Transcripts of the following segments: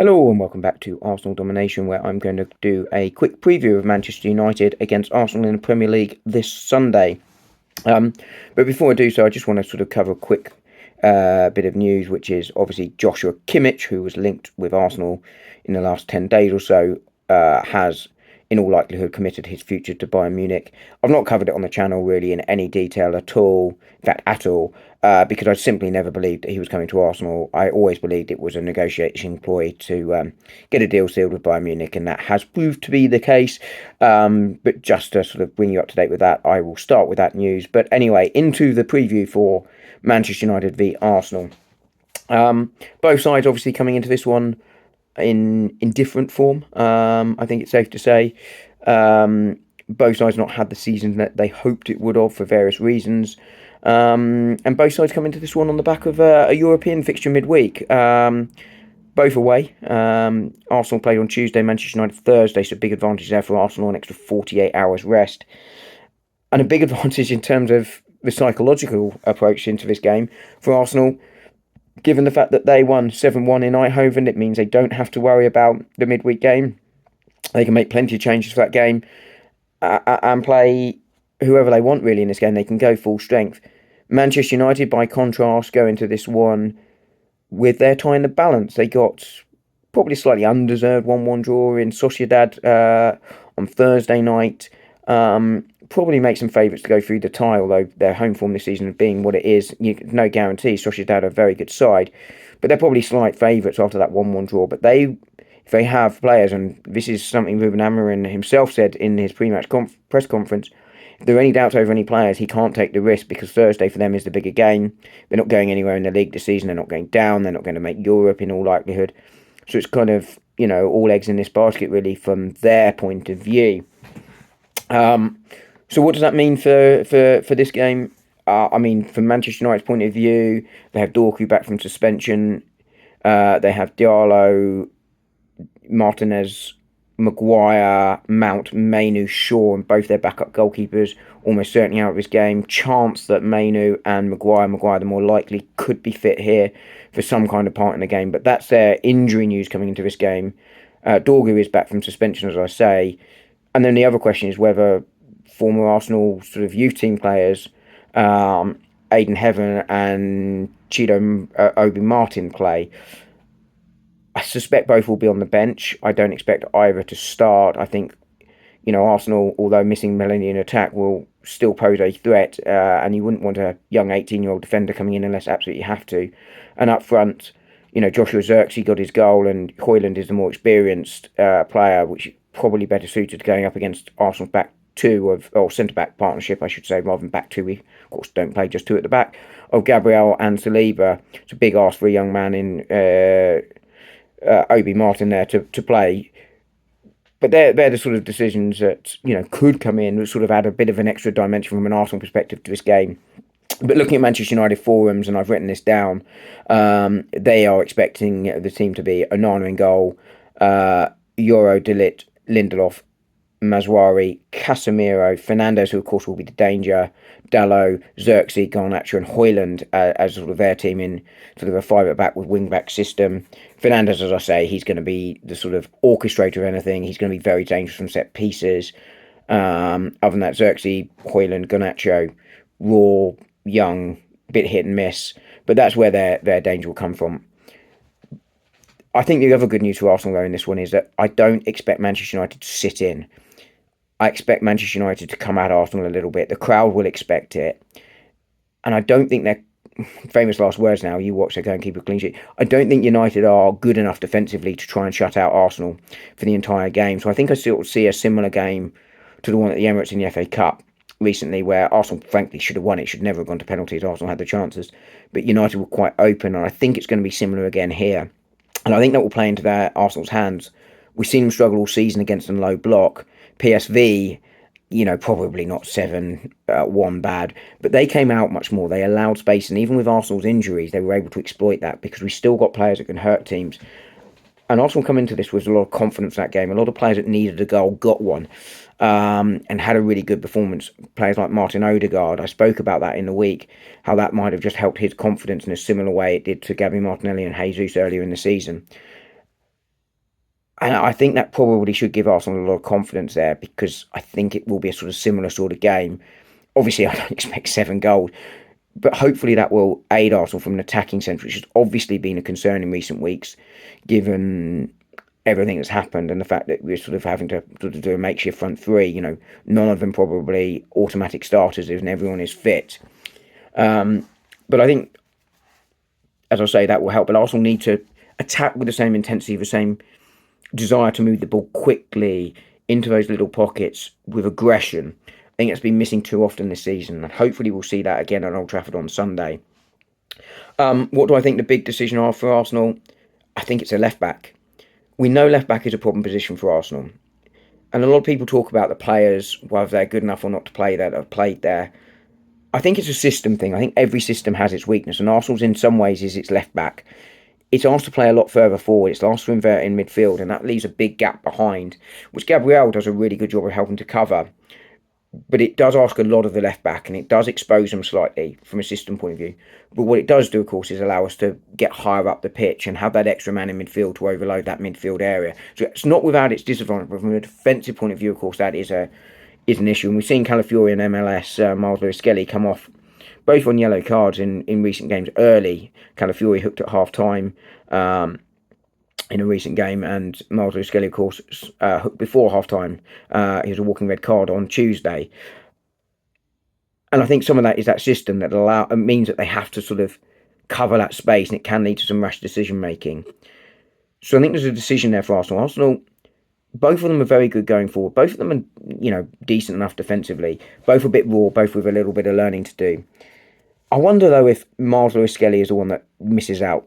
Hello and welcome back to Arsenal Domination, where I'm going to do a quick preview of Manchester United against Arsenal in the Premier League this Sunday. But before I do so, I just want to sort of cover a quick bit of news, which is obviously Joshua Kimmich, who was linked with Arsenal in the last 10 days or so, has in all likelihood committed his future to Bayern Munich. I've not covered it on the channel really in any detail at all, in fact at all, because I simply never believed that he was coming to Arsenal. I always believed it was a negotiation ploy to get a deal sealed with Bayern Munich, and that has proved to be the case. But just to sort of bring you up to date with that, I will start with that news. But anyway, into the preview for Manchester United v Arsenal. Both sides obviously coming into this one in different form. I think it's safe to say. Both sides not had the season that they hoped it would have for various reasons. And both sides come into this one on the back of a European fixture midweek. Both away. Arsenal played on Tuesday, Manchester United Thursday, so big advantage there for Arsenal, an extra 48 hours rest. And a big advantage in terms of the psychological approach into this game for Arsenal, given the fact that they won 7-1 in Eindhoven. It means they don't have to worry about the midweek game. They can make plenty of changes for that game and play whoever they want really in this game. They can go full strength. Manchester United, by contrast, go into this one with their tie in the balance. They got probably slightly undeserved 1-1 draw in Sociedad on Thursday night. Probably makes them favourites to go through the tie, although their home form this season being what it is, no guarantee. Sociedad are a very good side, but they're probably slight favourites after that 1-1 draw. But if they have players, and this is something Ruben Amorim himself said in his pre-match press conference, if there are any doubts over any players, he can't take the risk because Thursday for them is the bigger game. They're not going anywhere in the league this season. They're not going down. They're not going to make Europe in all likelihood. So it's kind of, all eggs in this basket really from their point of view. So what does that mean for this game? From Manchester United's point of view, they have Dorku back from suspension. They have Diallo, Martinez, Maguire, Mount, Mainu, Shaw, and both their backup goalkeepers almost certainly out of this game. Chance that Mainu and Maguire the more likely, could be fit here for some kind of part in the game. But that's their injury news coming into this game. Dorgu is back from suspension, as I say. And then the other question is whether former Arsenal sort of youth team players, Aidan Heaven and Chido Obi Martin play. I suspect both will be on the bench. I don't expect either to start. I think, Arsenal, although missing Melanie in attack, will still pose a threat, and you wouldn't want a young 18-year-old defender coming in unless absolutely have to. And up front, Joshua Zirkzee got his goal, and Højlund is the more experienced player, which probably better suited to going up against Arsenal's back two or centre-back partnership, I should say, rather than back two. We, of course, don't play just two at the back, of Gabriel and Saliba. It's a big ask for a young man in Obi Martin there to play. But they're the sort of decisions that, could come in, sort of add a bit of an extra dimension from an Arsenal perspective to this game. But looking at Manchester United forums, and I've written this down, they are expecting the team to be Onana in goal, Euro, De Ligt, Lindelof, Mazwari, Casemiro, Fernandes, who of course will be the danger, Dalot, Zirkzee, Garnacho and Højlund as sort of their team in sort of a five-at-back with wing-back system. Fernandes, as I say, he's going to be the sort of orchestrator of anything. He's going to be very dangerous from set pieces. Other than that, Zirkzee, Højlund, Garnacho, raw, young, bit hit and miss. But that's where their danger will come from. I think the other good news for Arsenal though in this one is that I don't expect Manchester United to sit in. I expect Manchester United to come at Arsenal a little bit. The crowd will expect it. And I don't think they're, famous last words now, you watch, they're going to keep a clean sheet. I don't think United are good enough defensively to try and shut out Arsenal for the entire game. So I think I still see a similar game to the one at the Emirates in the FA Cup recently, where Arsenal frankly should have won it, should never have gone to penalties. Arsenal had the chances. But United were quite open, and I think it's going to be similar again here. And I think that will play into Arsenal's hands. We've seen them struggle all season against a low block. PSV, probably not 7-1 bad, but they came out much more. They allowed space, and even with Arsenal's injuries, they were able to exploit that because we still got players that can hurt teams. And Arsenal come into this with a lot of confidence that game. A lot of players that needed a goal got one, and had a really good performance. Players like Martin Odegaard, I spoke about that in the week, how that might have just helped his confidence in a similar way it did to Gabby Martinelli and Jesus earlier in the season. And I think that probably should give Arsenal a lot of confidence there, because I think it will be a sort of similar sort of game. Obviously, I don't expect 7 goals, but hopefully that will aid Arsenal from an attacking sense, which has obviously been a concern in recent weeks, given everything that's happened and the fact that we're sort of having to sort of do a makeshift front three. None of them probably automatic starters, and everyone is fit. But I think, as I say, that will help. But Arsenal need to attack with the same intensity, the same desire to move the ball quickly into those little pockets with aggression. I think it's been missing too often this season, and hopefully we'll see that again at Old Trafford on Sunday. What do I think the big decision are for Arsenal? I think it's a left back. We know left back is a problem position for Arsenal, and a lot of people talk about the players, whether they're good enough or not to play there, that have played there. I think it's a system thing. I think every system has its weakness, and Arsenal's in some ways is its left back. It's asked to play a lot further forward. It's asked to invert in midfield, and that leaves a big gap behind, which Gabriel does a really good job of helping to cover. But it does ask a lot of the left back, and it does expose them slightly from a system point of view. But what it does do, of course, is allow us to get higher up the pitch and have that extra man in midfield to overload that midfield area. So it's not without its disadvantage, but from a defensive point of view, of course, that is an issue. And we've seen Calafiori and MLS, Miles Lewis-Skelly, come off both on yellow cards in recent games early. Calafiori hooked at half-time in a recent game, and Miles Lewis-Skelly, of course, hooked before half-time. He was a walking red card on Tuesday. And I think some of that is that system that means that they have to sort of cover that space, and it can lead to some rash decision-making. So I think there's a decision there for Arsenal. Arsenal, both of them are very good going forward. Both of them are, decent enough defensively. Both a bit raw, both with a little bit of learning to do. I wonder, though, if Miles Lewis-Skelly is the one that misses out.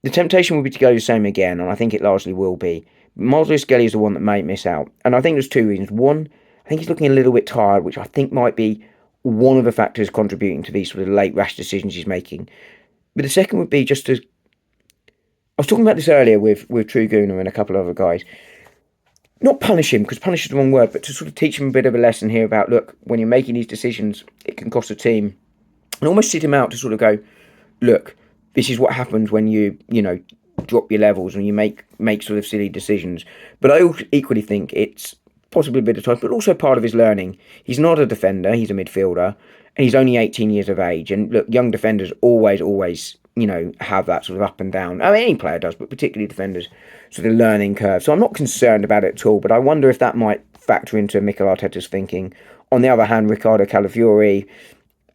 The temptation will be to go the same again, and I think it largely will be. Miles Lewis-Skelly is the one that may miss out. And I think there's 2 reasons. One, I think he's looking a little bit tired, which I think might be one of the factors contributing to these sort of late rash decisions he's making. But the second would be just to... I was talking about this earlier with True Gooner and a couple of other guys. Not punish him, because punish is the wrong word, but to sort of teach him a bit of a lesson here about, look, when you're making these decisions, it can cost a team. And almost sit him out to sort of go, look, this is what happens when you drop your levels and you make sort of silly decisions. But I equally think it's possibly a bit of time, but also part of his learning. He's not a defender, he's a midfielder, and he's only 18 years of age. And look, young defenders always, have that sort of up and down. I mean, any player does, but particularly defenders, sort of learning curve. So I'm not concerned about it at all, but I wonder if that might factor into Mikel Arteta's thinking. On the other hand, Ricardo Calafiori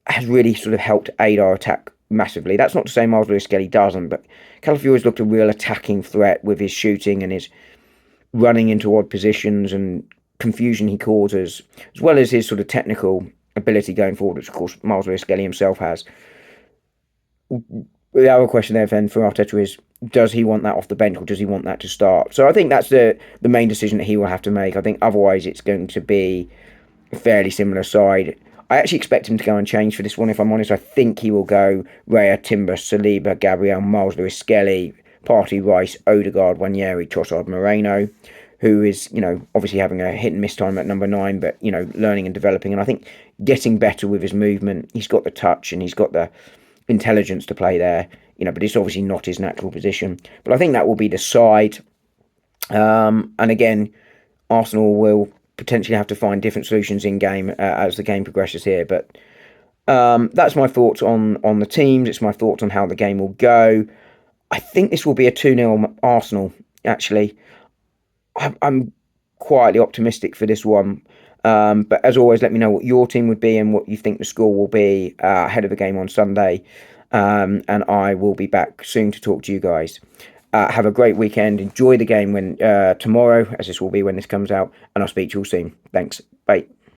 has really sort of helped aid our attack massively. That's not to say Miles Lewis-Skelly doesn't, but Calafiori's looked a real attacking threat with his shooting and his running into odd positions and confusion he causes, as well as his sort of technical ability going forward, which of course Miles Lewis-Skelly himself has. The other question there then for Arteta is, does he want that off the bench, or does he want that to start? So I think that's the main decision that he will have to make. I think otherwise it's going to be a fairly similar side. I actually expect him to go and change for this one, if I'm honest. I think he will go Raya, Timber, Saliba, Gabriel, Miles Lewis-Skelly, Partey, Rice, Odegaard, Nwaneri, Trossard, Moreno, who is, obviously having a hit and miss time at number 9, but, learning and developing. And I think getting better with his movement. He's got the touch and he's got the intelligence to play there, but it's obviously not his natural position. But I think that will be the side. And again, Arsenal will potentially have to find different solutions in game as the game progresses here. But that's my thoughts on the teams. It's my thoughts on how the game will go. I think this will be a 2-0 Arsenal, actually. I'm quietly optimistic for this one. But as always, let me know what your team would be and what you think the score will be ahead of the game on Sunday. And I will be back soon to talk to you guys. Have a great weekend. Enjoy the game when tomorrow, as this will be when this comes out. And I'll speak to you all soon. Thanks. Bye.